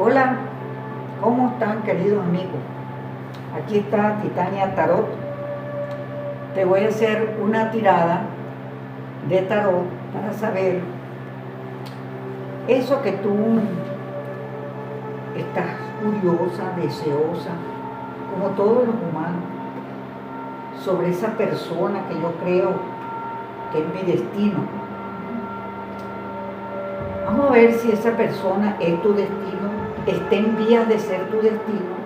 Hola, ¿cómo están, queridos amigos? Aquí está Titania Tarot. Te voy a hacer una tirada de tarot para saber eso que tú estás curiosa, deseosa, como todos los humanos, sobre esa persona que yo creo que es mi destino. Vamos a ver si esa persona es tu destino, está en vías de ser tu destino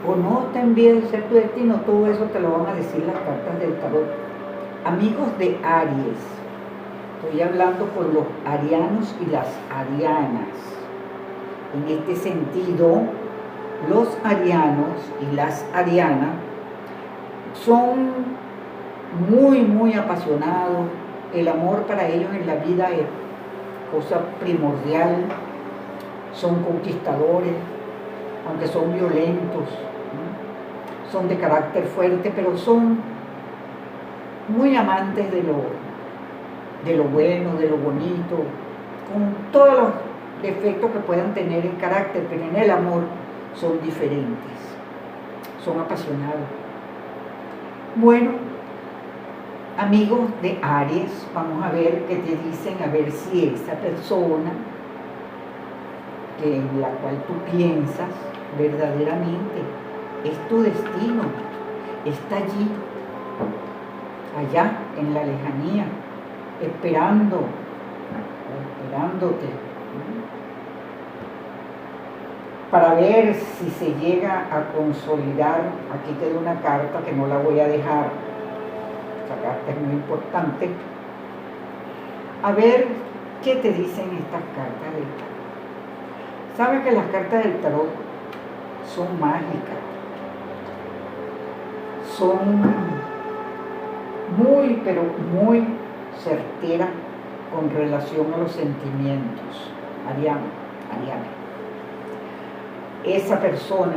o no está en vías de ser tu destino. Todo eso te lo van a decir las cartas del tarot. Amigos de Aries, estoy hablando con los arianos y las arianas. En este sentido, los arianos y las arianas son muy apasionados. El amor para ellos en la vida es cosa primordial. Son conquistadores, aunque son violentos, ¿no? Son de carácter fuerte, pero son muy amantes de lo bueno, de lo bonito, con todos los defectos que puedan tener en carácter, pero en el amor son diferentes, son apasionados. Bueno, amigos de Aries, vamos a ver qué te dicen, a ver si esa persona en la cual tú piensas verdaderamente es tu destino, está allí, allá en la lejanía, esperándote. Para ver si se llega a consolidar. Aquí te doy una carta que no la voy a dejar, esta carta es muy importante. A ver qué te dicen estas cartas del tarot. Sabes que las cartas del tarot son mágicas, son muy, pero muy certeras con relación a los sentimientos. Ariana, esa persona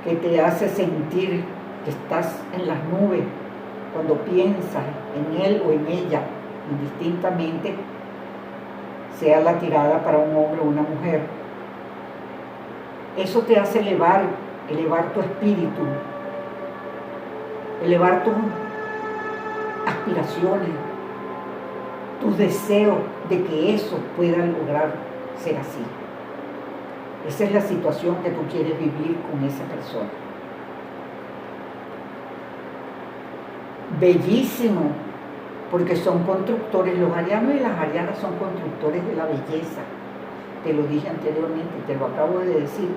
que te hace sentir que estás en las nubes cuando piensas en él o en ella, indistintamente, sea la tirada para un hombre o una mujer. Eso te hace elevar tu espíritu, elevar tus aspiraciones, tus deseos de que eso pueda lograr ser así. Esa es la situación que tú quieres vivir con esa persona. Bellísimo, porque son constructores. Los arianos y las arianas son constructores de la belleza. Te lo dije anteriormente, te lo acabo de decir.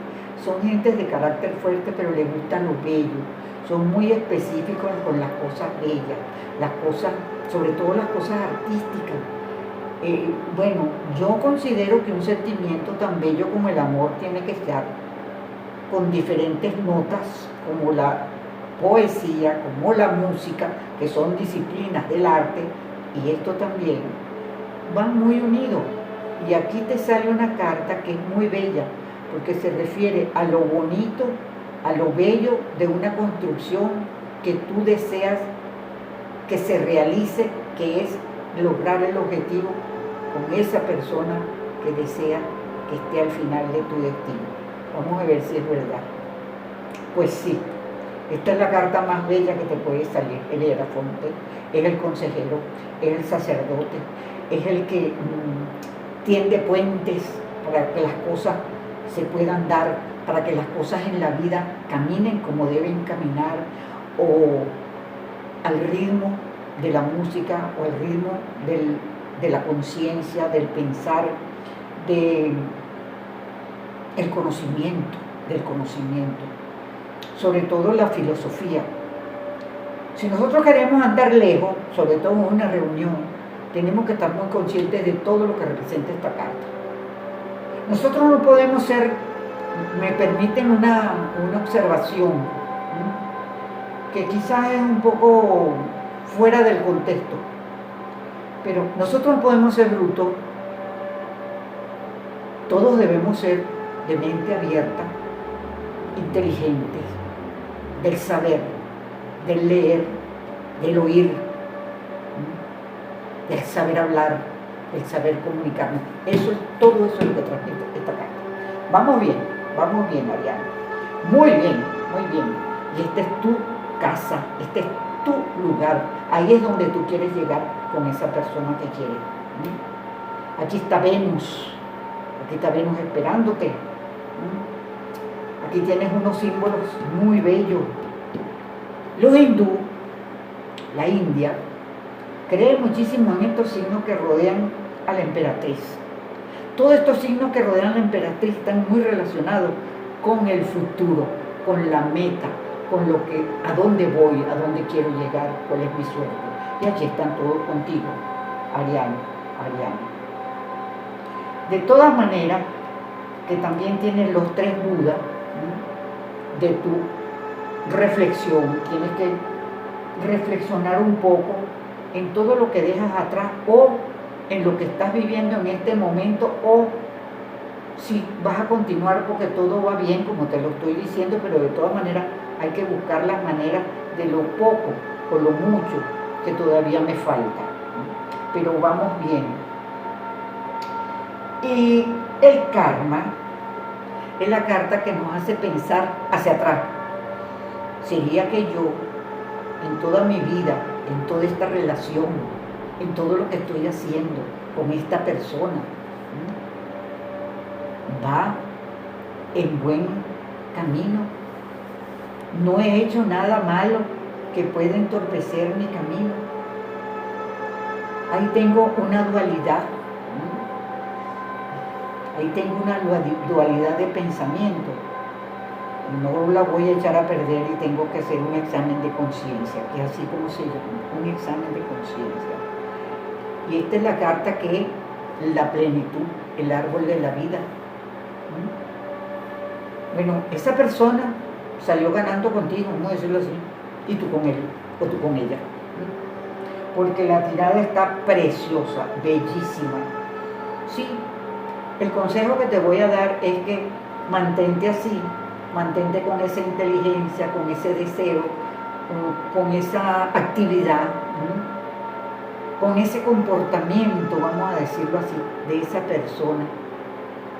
Son gentes de carácter fuerte, pero les gusta lo bello. Son muy específicos con las cosas bellas, las cosas, sobre todo las cosas artísticas. Bueno, yo considero que un sentimiento tan bello como el amor tiene que estar con diferentes notas, como la poesía, como la música, que son disciplinas del arte, y esto también van muy unidos. Y aquí te sale una carta que es muy bella, porque se refiere a lo bonito, a lo bello de una construcción que tú deseas que se realice, que es lograr el objetivo con esa persona que desea que esté al final de tu destino. Vamos a ver si es verdad. Pues sí, esta es la carta más bella que te puede salir. El hierofonte es el consejero, es el sacerdote, es el que tiende puentes para que las cosas se puedan dar, para que las cosas en la vida caminen como deben caminar, o al ritmo de la música, o al ritmo de la conciencia, del pensar, del conocimiento, sobre todo la filosofía. Si nosotros queremos andar lejos, sobre todo en una reunión, tenemos que estar muy conscientes de todo lo que representa esta carta. Nosotros no podemos ser, me permiten una observación, ¿no?, que quizás es un poco fuera del contexto, pero nosotros no podemos ser brutos. Todos debemos ser de mente abierta, inteligentes, del saber, del leer, del oír, del saber hablar, el saber comunicarnos. Todo eso es lo que transmite esta carta. Vamos bien, Ariana. Muy bien, muy bien. Y esta es tu casa, este es tu lugar. Ahí es donde tú quieres llegar con esa persona que quieres. Aquí está Venus esperándote. Aquí tienes unos símbolos muy bellos. Los hindú, la India, cree muchísimo en estos signos que rodean a la emperatriz. Todos estos signos que rodean a la emperatriz están muy relacionados con el futuro, con la meta, con a dónde voy, a dónde quiero llegar, cuál es mi suerte. Y aquí están todos contigo, Ariana. De todas maneras, que también tienes los 3 Budas de tu reflexión. Tienes que reflexionar un poco en todo lo que dejas atrás o en lo que estás viviendo en este momento, o si vas a continuar porque todo va bien, como te lo estoy diciendo, pero de todas maneras hay que buscar las maneras de lo poco o lo mucho que todavía me falta. Pero vamos bien. Y el karma es la carta que nos hace pensar hacia atrás. Sería que yo, en toda mi vida, en toda esta relación, en todo lo que estoy haciendo con esta persona, va en buen camino. No he hecho nada malo que pueda entorpecer mi camino. Ahí tengo una dualidad. Ahí tengo una dualidad de pensamiento. No la voy a echar a perder y tengo que hacer un examen de conciencia, que es así como se llama, un examen de conciencia. Y esta es la carta que es la plenitud, el árbol de la vida. Bueno, esa persona salió ganando contigo, vamos a decirlo así, y tú con él, o tú con ella. Porque la tirada está preciosa, bellísima. Sí, el consejo que te voy a dar es que mantente así, mantente con esa inteligencia, con ese deseo, con esa actividad, con ese comportamiento, vamos a decirlo así, de esa persona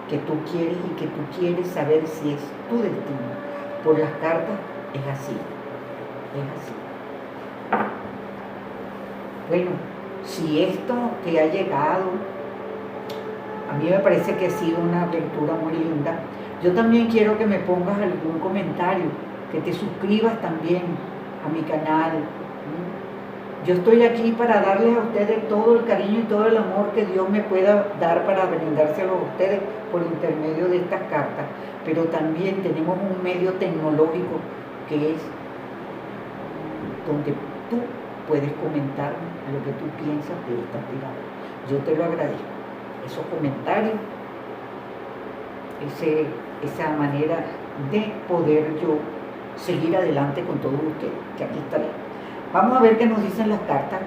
que tú quieres y que tú quieres saber si es tu destino. Por las cartas es así, es así. Bueno, si esto te ha llegado, a mí me parece que ha sido una lectura muy linda. Yo también quiero que me pongas algún comentario, que te suscribas también a mi canal. Yo estoy aquí para darles a ustedes todo el cariño y todo el amor que Dios me pueda dar para brindárselo a ustedes por intermedio de estas cartas. Pero también tenemos un medio tecnológico que es donde tú puedes comentar lo que tú piensas de esta tirada. Yo te lo agradezco. Esos comentarios, esa manera de poder yo seguir adelante con todos ustedes, que aquí estaré. Vamos a ver qué nos dicen las cartas,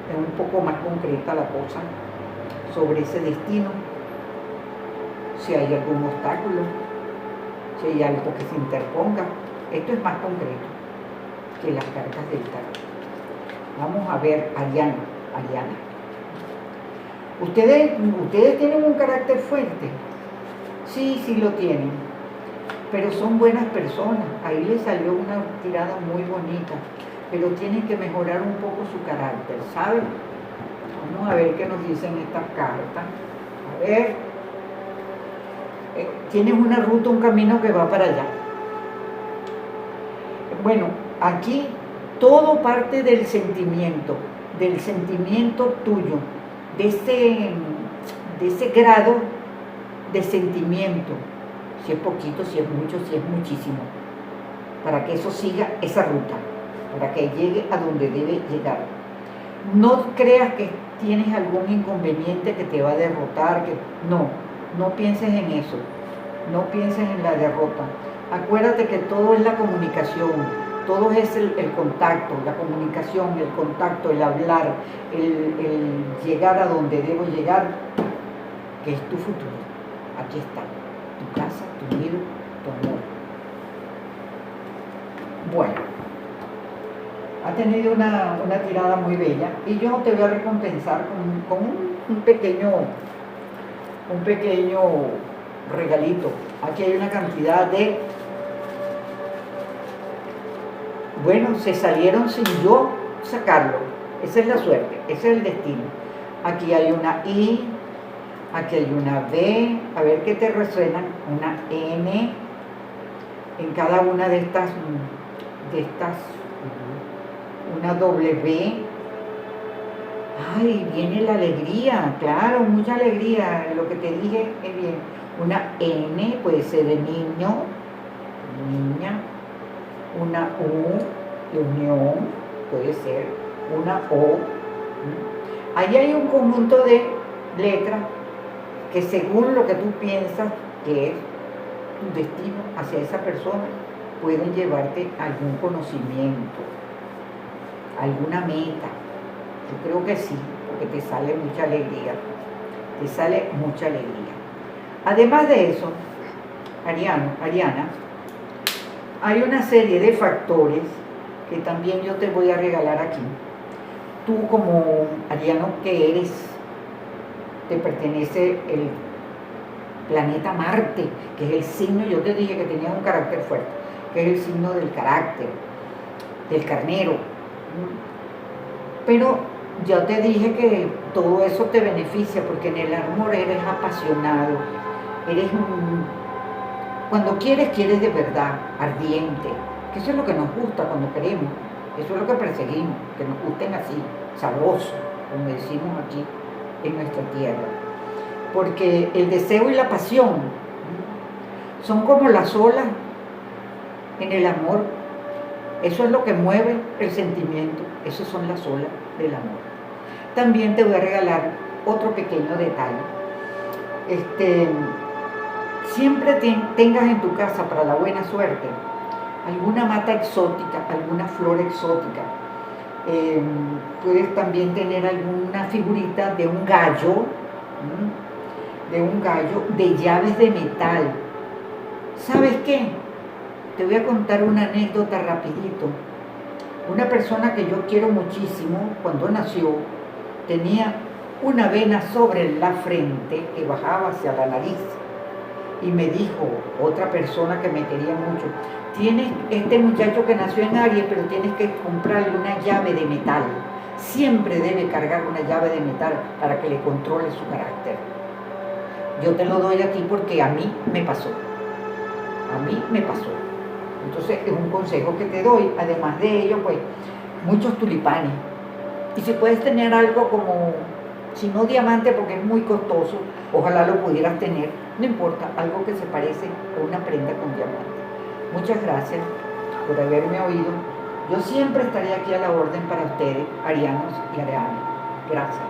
es un poco más concreta la cosa, sobre ese destino, si hay algún obstáculo, si hay algo que se interponga. Esto es más concreto que las cartas del tarot. Vamos a ver, Ariana. ¿Ustedes tienen un carácter fuerte? Sí lo tienen, pero son buenas personas. Ahí les salió una tirada muy bonita, pero tienen que mejorar un poco su carácter, ¿saben? Vamos a ver qué nos dicen estas cartas. A ver, tienes una ruta, un camino que va para allá. Bueno, aquí todo parte del sentimiento tuyo, de ese grado de sentimiento, si es poquito, si es mucho, si es muchísimo, para que eso siga esa ruta, para que llegue a donde debe llegar. No creas que tienes algún inconveniente que te va a derrotar, no pienses en eso, no pienses en la derrota. Acuérdate que todo es la comunicación, todo es el contacto, la comunicación, el contacto, el hablar, el llegar a donde debo llegar, que es tu futuro. Aquí está, tu casa, tu vida, tu amor. Bueno, Ha tenido una tirada muy bella y yo te voy a recompensar con un pequeño regalito. Aquí hay una cantidad de... Bueno, se salieron sin yo sacarlo. Esa es la suerte, ese es el destino. Aquí hay una I, aquí hay una B, a ver qué te resuenan, una N en cada una de estas, una W. Ay, viene la alegría, claro, mucha alegría, lo que te dije es bien. Una N puede ser de niño, niña, una U de unión, puede ser, una O. Ahí hay un conjunto de letras que según lo que tú piensas que es tu destino hacia esa persona, pueden llevarte a algún conocimiento, alguna meta. Yo creo que sí, porque te sale mucha alegría, te sale mucha alegría. Además de eso, Ariana, hay una serie de factores que también yo te voy a regalar aquí. Tú como Ariano que eres, te pertenece el planeta Marte, que es el signo, yo te dije que tenía un carácter fuerte, que es el signo del carácter, del carnero. Pero yo te dije que todo eso te beneficia, porque en el amor eres apasionado, cuando quieres de verdad, ardiente, que eso es lo que nos gusta cuando queremos, eso es lo que perseguimos, que nos gusten así, sabrosos, como decimos aquí en nuestra tierra. Porque el deseo y la pasión son como las olas en el amor. Eso es lo que mueve el sentimiento, esas son las olas del amor. También te voy a regalar otro pequeño detalle. Siempre tengas en tu casa, para la buena suerte, alguna mata exótica, alguna flor exótica. Puedes también tener alguna figurita de un gallo, de llaves de metal. ¿Sabes qué? Te voy a contar una anécdota rapidito. Una persona que yo quiero muchísimo, cuando nació, tenía una vena sobre la frente que bajaba hacia la nariz. Y me dijo otra persona que me quería mucho, tienes este muchacho que nació en Aries, pero tienes que comprarle una llave de metal. Siempre debe cargar una llave de metal para que le controle su carácter. Yo te lo doy aquí porque a mí me pasó. Entonces es un consejo que te doy. Además de ello, pues, muchos tulipanes. Y si puedes tener algo como, si no diamante porque es muy costoso, ojalá lo pudieras tener, no importa, algo que se parece a una prenda con diamante. Muchas gracias por haberme oído. Yo siempre estaré aquí a la orden para ustedes, arianos y arianas. Gracias.